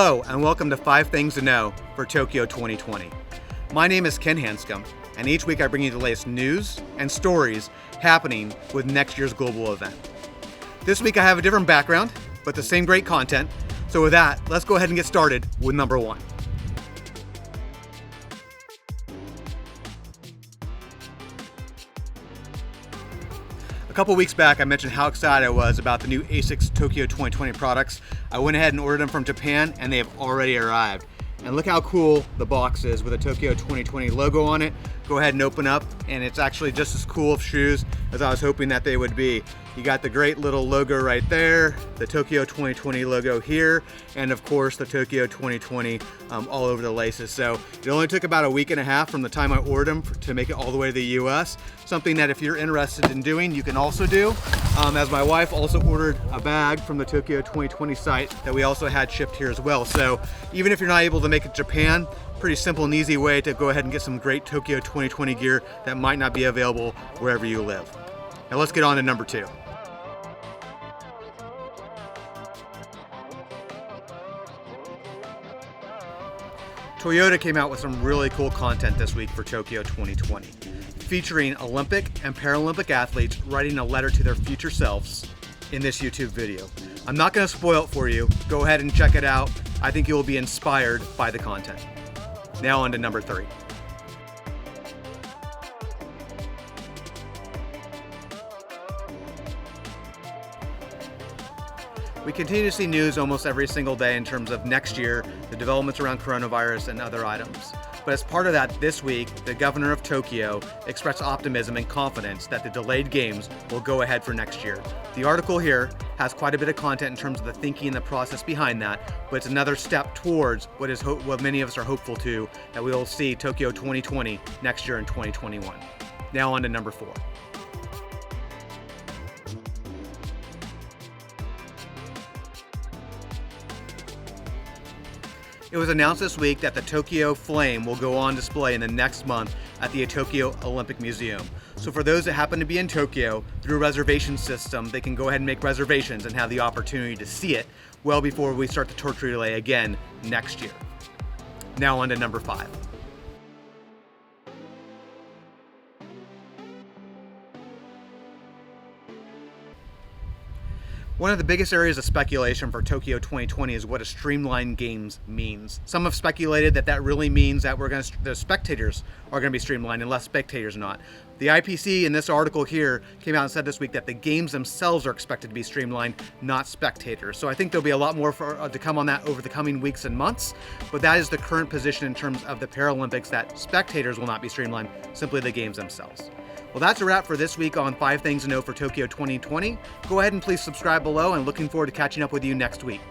Hello, and welcome to 5 Things to Know for Tokyo 2020. My name is Ken Hanscom, and each week I bring you the latest news and stories happening with next year's global event. This week I have a different background, but the same great content. So with that, let's go ahead and get started with number 1. A couple weeks back, I mentioned how excited I was about the new ASICS Tokyo 2020 products. I went ahead and ordered them from Japan, and they have already arrived. And look how cool the box is with a Tokyo 2020 logo on it. Go ahead and open up, and it's actually just as cool of shoes as I was hoping that they would be. You got the great little logo right there, the Tokyo 2020 logo here, and of course the Tokyo 2020 all over the laces. So it only took about a week and a half from the time I ordered them to make it all the way to the US. Something that if you're interested in doing, you can also do. As my wife also ordered a bag from the Tokyo 2020 site that we also had shipped here as well. So even if you're not able to make it to Japan, pretty simple and easy way to go ahead and get some great Tokyo 2020 gear that might not be available wherever you live. Now let's get on to number 2. Toyota came out with some really cool content this week for Tokyo 2020, featuring Olympic and Paralympic athletes writing a letter to their future selves in this YouTube video. I'm not going to spoil it for you. Go ahead and check it out. I think you will be inspired by the content. Now on to number 3. We continue to see news almost every single day in terms of next year, the developments around coronavirus and other items. But as part of that, this week, the governor of Tokyo expressed optimism and confidence that the delayed games will go ahead for next year. The article here has quite a bit of content in terms of the thinking and the process behind that, but it's another step towards what many of us are hopeful to, that we will see Tokyo 2020 next year in 2021. Now on to number 4. It was announced this week that the Tokyo Flame will go on display in the next month at the Tokyo Olympic Museum. So for those that happen to be in Tokyo, through a reservation system, they can go ahead and make reservations and have the opportunity to see it well before we start the torch relay again next year. Now on to number 5. One of the biggest areas of speculation for Tokyo 2020 is what a streamlined games means. Some have speculated that that really means that the spectators are going to be streamlined and less spectators not. The IPC in this article here came out and said this week that the games themselves are expected to be streamlined, not spectators. So I think there'll be a lot more to come on that over the coming weeks and months, but that is the current position in terms of the Paralympics, that spectators will not be streamlined, simply the games themselves. Well, that's a wrap for this week on 5 Things to Know for Tokyo 2020. Go ahead and please subscribe below, and looking forward to catching up with you next week.